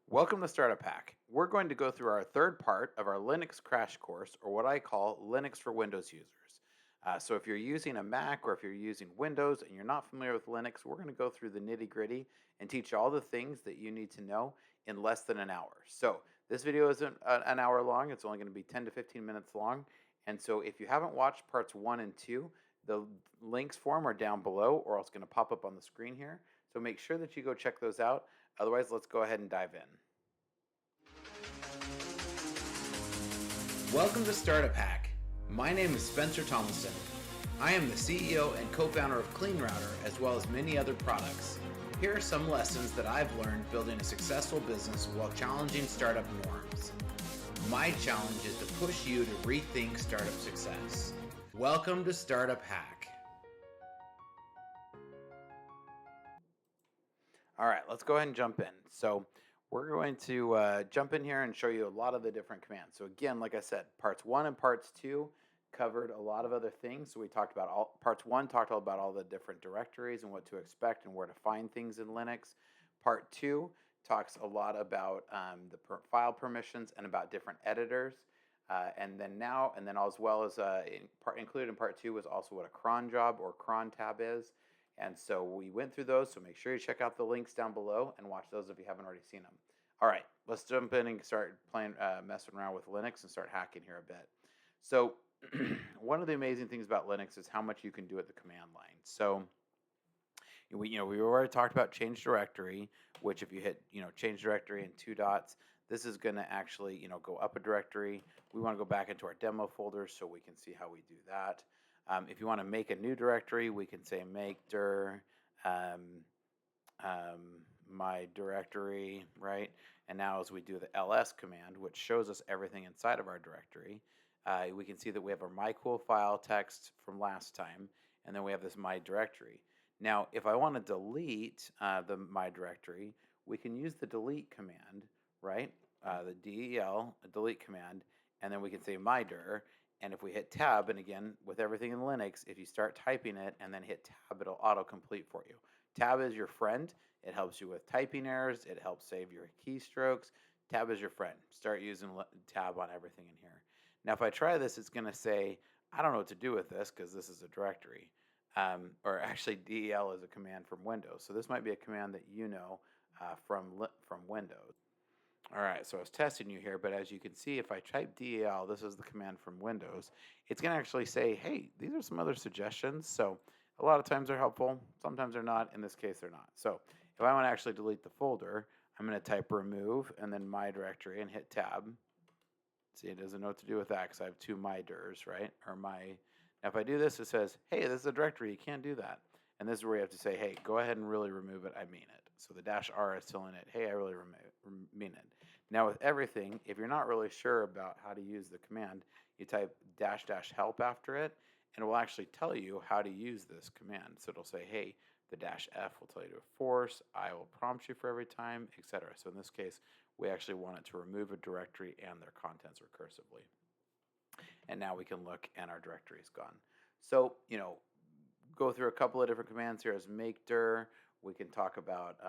Welcome to Startup Hack. We're going to go through our third part of our Linux crash course, or what I call Linux for Windows users. So if you're using a Mac or if you're using Windows and you're not familiar with Linux, we're going to go through the nitty gritty and teach you all the things that you need to know in less than an hour. So this video isn't an hour long. It's only going to be 10 to 15 minutes long. And so if you haven't watched parts 1 and 2, the links for them are down below, or else going to pop up on the screen here. So make sure that you go check those out. Otherwise, let's go ahead and dive in. Welcome to Startup Hack. My name is Spencer Tomlinson. I am the CEO and co-founder of CleanRouter, as well as many other products. Here are some lessons that I've learned building a successful business while challenging startup norms. My challenge is to push you to rethink startup success. Welcome to Startup Hack. All right, let's go ahead and jump in. So we're going to jump in here and show you a lot of the different commands. So again, like I said, parts 1 and parts 2 covered a lot of other things. So we talked about parts 1 talked about all the different directories and what to expect and where to find things in Linux. Part 2 talks a lot about the file permissions and about different editors. And then as well as included in part 2 was also what a cron job or cron tab is. And so we went through those, so make sure you check out the links down below and watch those if you haven't already seen them. All right, let's jump in and start messing around with Linux and start hacking here a bit. So one of the amazing things about Linux is how much you can do at the command line. So we already talked about change directory, which if you hit change directory and 2 dots, this is going to actually go up a directory. We want to go back into our demo folder so we can see how we do that. If you want to make a new directory, we can say make dir my directory, right? And now as we do the ls command, which shows us everything inside of our directory, we can see that we have our my cool file text from last time, and then we have this my directory. Now, if I want to delete the my directory, we can use the delete command, right? The del, delete command, and then we can say my dir. And if we hit tab, and again, with everything in Linux, if you start typing it and then hit tab, it'll autocomplete for you. Tab is your friend. It helps you with typing errors. It helps save your keystrokes. Tab is your friend. Start using tab on everything in here. Now, if I try this, it's going to say, I don't know what to do with this because this is a directory. Or actually, del is a command from Windows. So this might be a command that you know from Windows. All right, so I was testing you here, but as you can see, if I type del, this is the command from Windows, it's going to actually say, hey, these are some other suggestions. So a lot of times they're helpful, sometimes they're not. In this case, they're not. So if I want to actually delete the folder, I'm going to type remove and then my directory and hit tab. See, it doesn't know what to do with that because I have 2 my dirs, right? Or my. Now, if I do this, it says, hey, this is a directory. You can't do that. And this is where you have to say, hey, go ahead and really remove it. I mean it. So the -r is telling it, hey, I really mean it. Now with everything, if you're not really sure about how to use the command, you type --help after it, and it will actually tell you how to use this command. So it'll say, hey, the -f will tell you to force, I will prompt you for every time, etc. So in this case, we actually want it to remove a directory and their contents recursively. And now we can look and our directory is gone. So, go through a couple of different commands here as make dir. We can talk about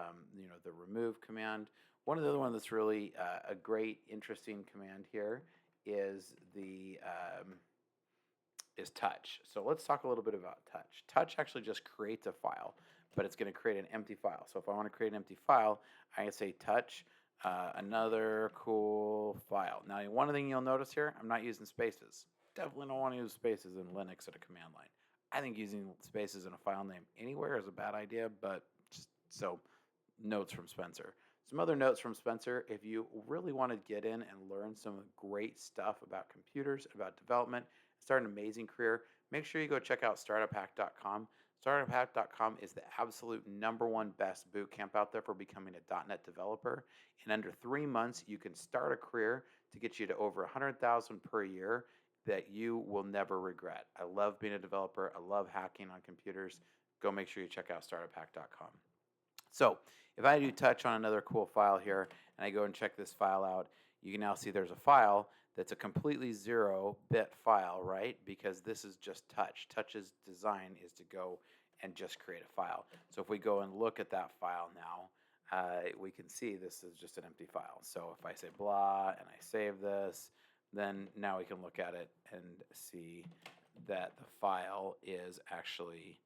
the remove command. One of the other ones that's really a great, interesting command here is the is touch. So let's talk a little bit about touch. Touch actually just creates a file, but it's going to create an empty file. So if I want to create an empty file, I can say touch another cool file. Now, one thing you'll notice here, I'm not using spaces. Definitely don't want to use spaces in Linux at a command line. I think using spaces in a file name anywhere is a bad idea, but just so notes from Spencer. Some other notes from Spencer, if you really want to get in and learn some great stuff about computers, about development, start an amazing career, make sure you go check out startuphack.com. Startuphack.com is the absolute #1 best boot camp out there for becoming a .NET developer. In under 3 months, you can start a career to get you to over $100,000 per year that you will never regret. I love being a developer. I love hacking on computers. Go make sure you check out startuphack.com. So if I do touch on another cool file here and I go and check this file out, you can now see there's a file that's a completely 0-bit file, right? Because this is just touch. Touch's design is to go and just create a file. So if we go and look at that file now, we can see this is just an empty file. So if I say blah and I save this, then now we can look at it and see that the file is actually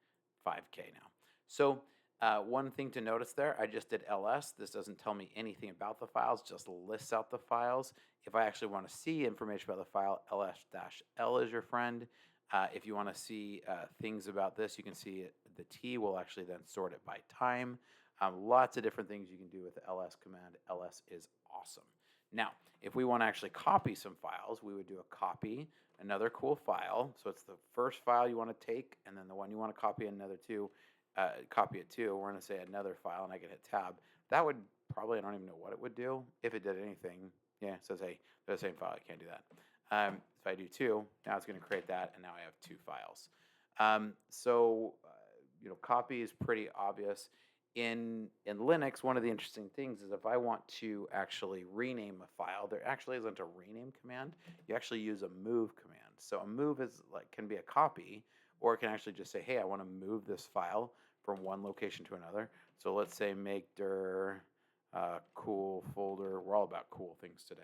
5K now. So one thing to notice there, I just did ls. This doesn't tell me anything about the files, just lists out the files. If I actually want to see information about the file, ls-l is your friend. If you want to see things about this, you can see the T will actually then sort it by time. Lots of different things you can do with the ls command. Ls is awesome. Now, if we want to actually copy some files, we would do a copy, another cool file. So it's the first file you want to take, and then the one you want to copy another to, copy it to. We're going to say another file, and I can hit tab. That would probably, I don't even know what it would do. If it did anything, yeah, it says, hey, they're the same file, I can't do that. If I do two, now it's going to create that, and now I have two files. Copy is pretty obvious. In Linux, one of the interesting things is if I want to actually rename a file, there actually isn't a rename command. You actually use a move command. So a move is can be a copy, or it can actually just say, hey, I want to move this file from one location to another. So let's say make dir cool folder. We're all about cool things today.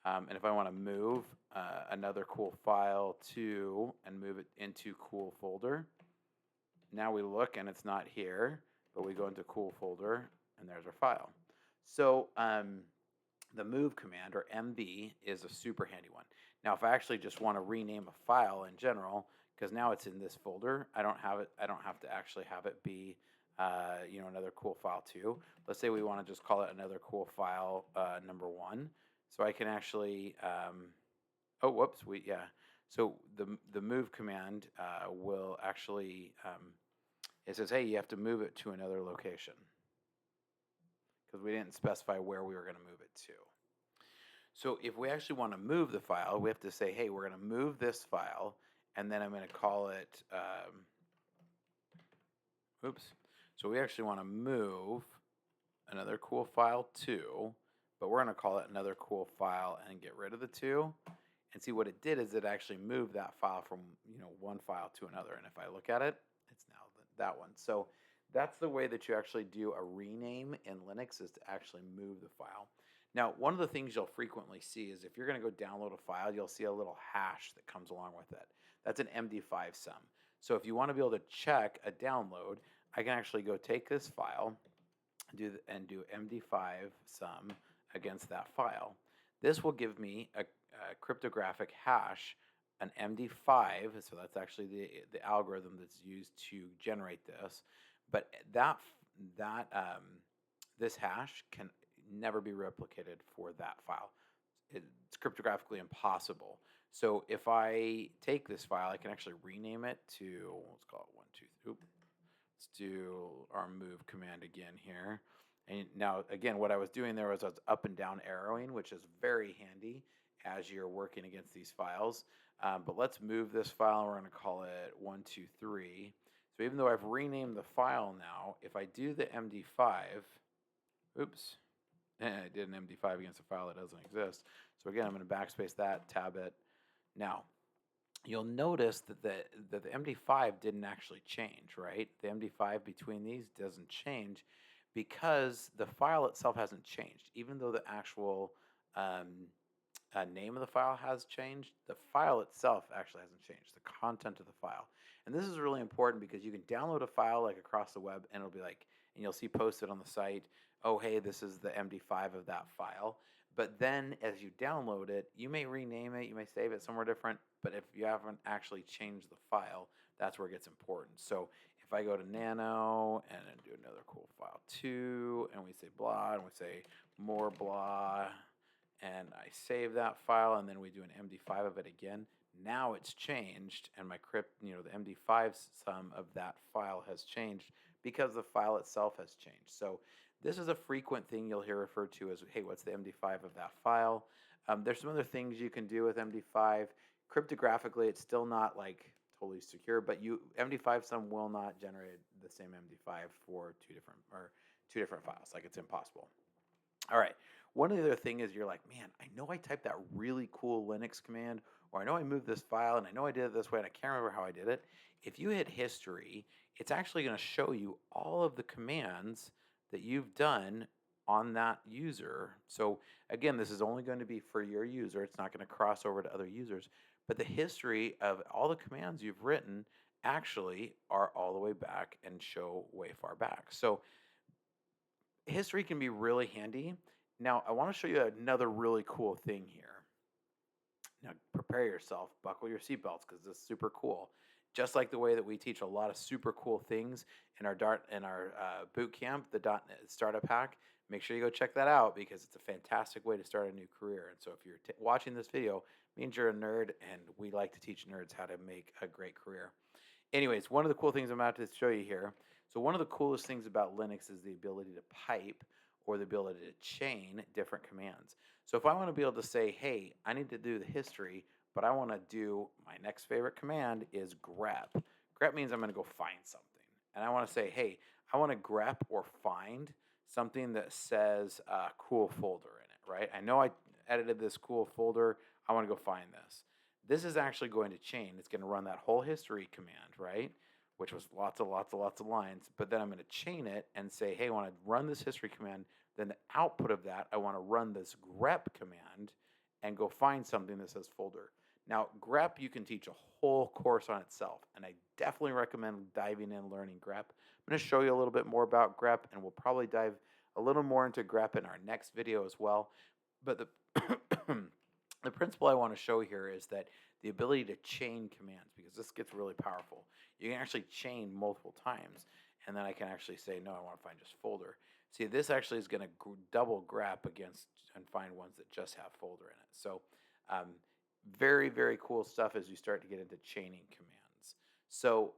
And if I want to move another cool file to and move it into cool folder, now we look and it's not here, but we go into cool folder and there's our file. So the move command, or mv, is a super handy one. Now, if I actually just want to rename a file in general, because now it's in this folder, I don't have to actually have it be another cool file too. Let's say we want to just call it another cool file number 1. So I can actually so the move command will actually it says, hey, you have to move it to another location, because we didn't specify where we were going to move it to. So if we actually want to move the file, we have to say, hey, we're going to move this file, and then I'm going to call it, So we actually want to move another cool file 2, but we're going to call it another cool file and get rid of the 2. And see, what it did is it actually moved that file from one file to another. And if I look at it, it's now that one. So that's the way that you actually do a rename in Linux, is to actually move the file. Now, one of the things you'll frequently see is if you're going to go download a file, you'll see a little hash that comes along with it. That's an MD5 sum. So if you want to be able to check a download, I can actually go take this file do MD5 sum against that file. This will give me a cryptographic hash, an MD5, so that's actually the algorithm that's used to generate this. But this hash can never be replicated for that file. It's cryptographically impossible. So if I take this file, I can actually rename it to, let's call it 1, 2, 3. Let's do our move command again here. And now, again, what I was doing there was I was up and down arrowing, which is very handy as you're working against these files. But let's move this file, and we're going to call it 1, 2, 3. So even though I've renamed the file now, if I do the MD5, I did an MD5 against a file that doesn't exist. So again, I'm going to backspace that, tab it. Now, you'll notice that the MD5 didn't actually change, right? The MD5 between these doesn't change because the file itself hasn't changed. Even though the actual name of the file has changed, the file itself actually hasn't changed, the content of the file. And this is really important because you can download a file like across the web, and it'll be like, and you'll see posted on the site, oh, hey, this is the MD5 of that file. But then as you download it, you may rename it, you may save it somewhere different, but if you haven't actually changed the file, that's where it gets important. So if I go to nano and then do another cool file 2, and we say blah, and we say more blah, and I save that file, and then we do an MD5 of it again, now it's changed, and my the MD5 sum of that file has changed because the file itself has changed. So this is a frequent thing you'll hear referred to as, hey, what's the MD5 of that file? There's some other things you can do with MD5. Cryptographically, it's still not like totally secure, but MD5 sum will not generate the same MD5 for two different files. Like, it's impossible. All right. One other thing is you're like, man, I know I typed that really cool Linux command, or I know I moved this file, and I know I did it this way, and I can't remember how I did it. If you hit history, it's actually going to show you all of the commands that you've done on that user. So again, this is only going to be for your user. It's not going to cross over to other users, but the history of all the commands you've written actually are all the way back and show way far back. So history can be really handy. Now, I want to show you another really cool thing here. Now, prepare yourself, buckle your seatbelts because this is super cool. Just like the way that we teach a lot of super cool things in our boot camp, the .NET Startup Hack. Make sure you go check that out because it's a fantastic way to start a new career. And so, if you're watching this video, it means you're a nerd, and we like to teach nerds how to make a great career. Anyways, one of the cool things I'm about to show you here. So one of the coolest things about Linux is the ability to pipe or the ability to chain different commands. So if I want to be able to say, hey, I need to do the history, but I want to do my next favorite command is grep. Grep means I'm going to go find something. And I want to say, hey, I want to grep or find something that says cool folder in it, right? I know I edited this cool folder. I want to go find this. This is actually going to chain. It's going to run that whole history command, right? Which was lots of lines. But then I'm going to chain it and say, hey, I want to run this history command. Then the output of that, I want to run this grep command and go find something that says folder. Now, grep, you can teach a whole course on itself. And I definitely recommend diving in learning grep. I'm going to show you a little bit more about grep, and we'll probably dive a little more into grep in our next video as well. But the the principle I want to show here is that the ability to chain commands, because this gets really powerful. You can actually chain multiple times, and then I can actually say, no, I want to find just folder. See, this actually is going to double grep against and find ones that just have folder in it. So very, very cool stuff as you start to get into chaining commands. So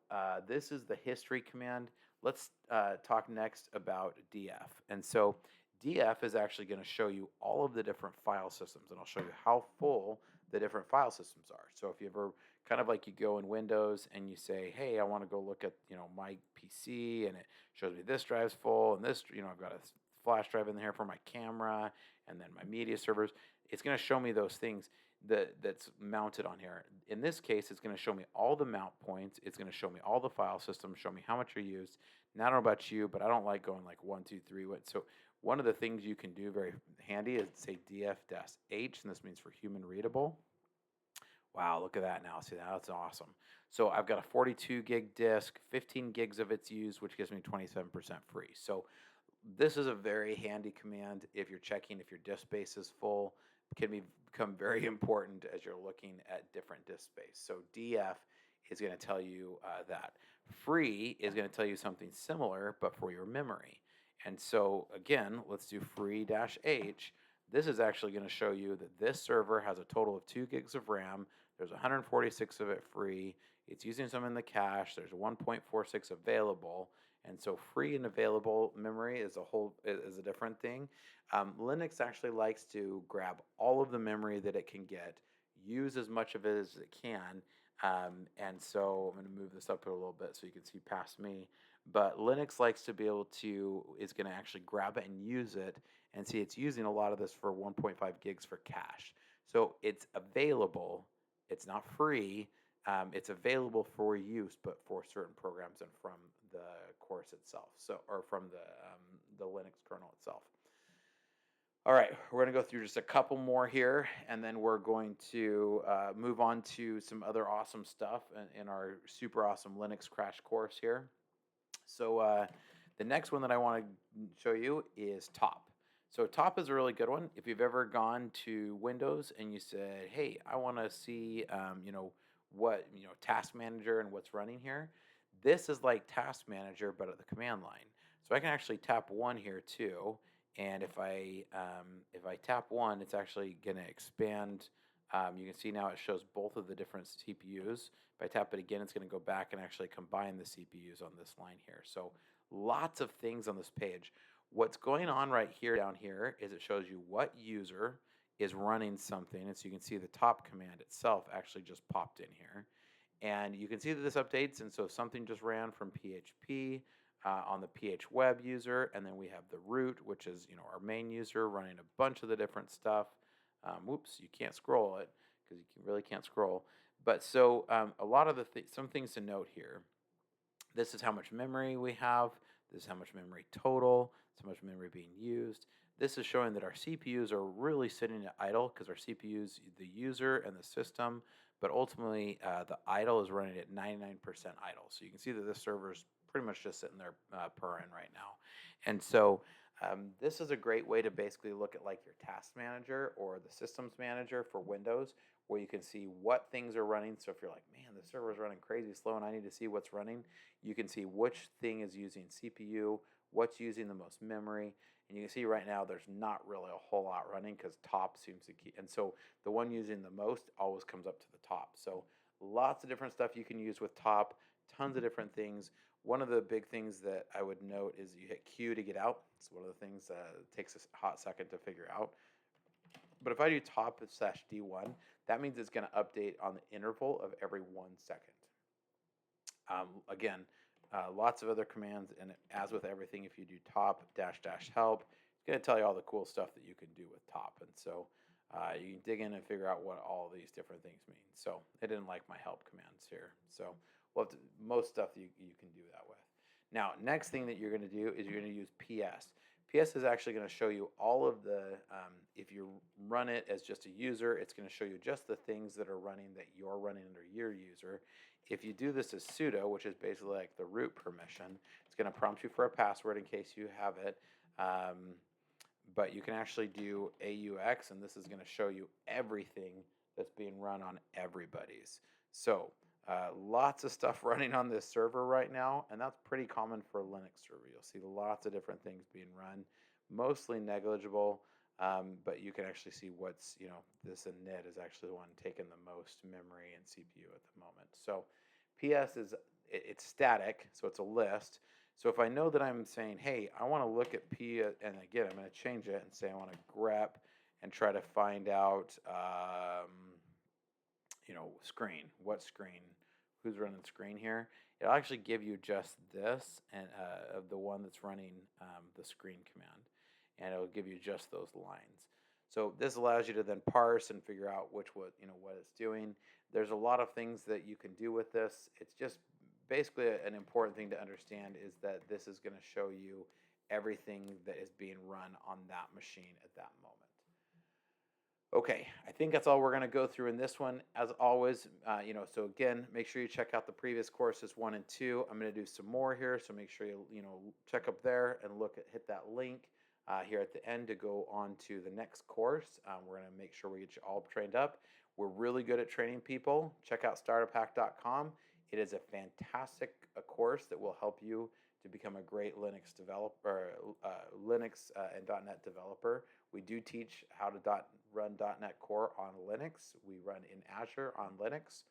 this is the history command. Let's talk next about df. And so df is actually going to show you all of the different file systems, and I'll show you how full the different file systems are. So if you ever kind of like you go in Windows and you say, hey, I want to go look at, my PC, and it shows me this drive's full, and this, I've got a flash drive in here for my camera, and then my media servers. It's going to show me those things that's mounted on here. In this case, it's going to show me all the mount points. It's going to show me all the file systems, show me how much are used. Now, I don't know about you, but I don't like going like 1, 2, 3. So one of the things you can do very handy is say df-h, and this means for human readable. Wow, look at that now. See, that's awesome. So I've got a 42 gig disk, 15 gigs of it's used, which gives me 27% free. So this is a very handy command if you're checking if your disk space is full. It can become very important as you're looking at different disk space. So df is going to tell you that. Free is going to tell you something similar, but for your memory. And so again, let's do free-h. This is actually going to show you that this server has a total of 2 gigs of RAM. There's 146 of it free. It's using some in the cache. There's 1.46 available. And so free and available memory is a different thing. Linux actually likes to grab all of the memory that it can get, use as much of it as it can. And so I'm going to move this up a little bit so you can see past me. But Linux likes to be able is going to actually grab it and use it. And see, it's using a lot of this for 1.5 gigs for cache. So it's available. It's not free. It's available for use, but for certain programs and from the course itself. Or from the Linux kernel itself. All right, we're going to go through just a couple more here, and then we're going to move on to some other awesome stuff in our super awesome Linux crash course here. So the next one that I want to show you is top. So top is a really good one. If you've ever gone to Windows and you said, hey, I want to see, Task Manager and what's running here. This is like Task Manager, but at the command line. So I can actually tap 1 here too. And if I tap 1, it's actually going to expand. You can see now it shows both of the different CPUs. If I tap it again, it's going to go back and actually combine the CPUs on this line here. So lots of things on this page. What's going on right here down here is it shows you what user is running something. And so you can see the top command itself actually just popped in here. And you can see that this updates. And so something just ran from PHP on the PH web user. And then we have the root, which is our main user running a bunch of the different stuff. Whoops, you can't scroll it because you really can't scroll. But so a lot of some things to note here. This is how much memory we have. This is how much memory total. so much memory being used. This is showing that our CPUs are really sitting at idle because our CPUs, the user and the system, but ultimately the idle is running at 99% idle. So you can see that this server is pretty much just sitting there purring right now. And so this is a great way to basically look at like your task manager or the systems manager for Windows, where you can see what things are running. So if you're like, man, the server is running crazy slow and I need to see what's running, you can see which thing is using CPU, what's using the most memory. And you can see right now there's not really a whole lot running because top seems to keep, and so the one using the most always comes up to the top. So lots of different stuff you can use with top, tons of different things. One of the big things that I would note is you hit Q to get out. It's one of the things that takes a hot second to figure out. But if I do top slash D1, that means it's going to update on the interval of every 1 second. Again, lots of other commands, and as with everything, if you do top dash dash help, it's going to tell you all the cool stuff that you can do with top. And so you can dig in and figure out what all these different things mean. So I didn't like my help commands here. So most stuff you can do that with. Now, next thing that you're going to do is you're going to use PS. PS is actually going to show you all of the, if you run it as just a user, it's going to show you just the things that are running that you're running under your user. If you do this as sudo, which is basically like the root permission, it's going to prompt you for a password in case you have it. But you can actually do AUX, and this is going to show you everything that's being run on everybody's. So lots of stuff running on this server right now, and that's pretty common for a Linux server. You'll see lots of different things being run, mostly negligible, but you can actually see what's, this init is actually the one taking the most memory and CPU at the moment. So PS it's static, so it's a list. So if I know that I'm saying, hey, I want to look at P, and again, I'm going to change it and say I want to grep and try to find out, screen, what screen, who's running screen here. It'll actually give you just this and of the one that's running the screen command, and it'll give you just those lines. So this allows you to then parse and figure out what it's doing. There's a lot of things that you can do with this. It's just basically an important thing to understand is that this is going to show you everything that is being run on that machine at that moment. Okay, I think that's all we're going to go through in this one. As always, so again, make sure you check out the previous courses 1 and 2. I'm going to do some more here, so make sure you check up there and hit that link here at the end to go on to the next course. We're going to make sure we get you all trained up. We're really good at training people. Check out startuphack.com. It is a fantastic course that will help you to become a great Linux developer, Linux and .NET developer. We do teach how to run .NET Core on Linux. We run in Azure on Linux.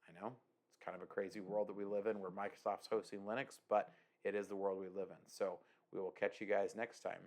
I know, it's kind of a crazy world that we live in where Microsoft's hosting Linux, but it is the world we live in. So we will catch you guys next time.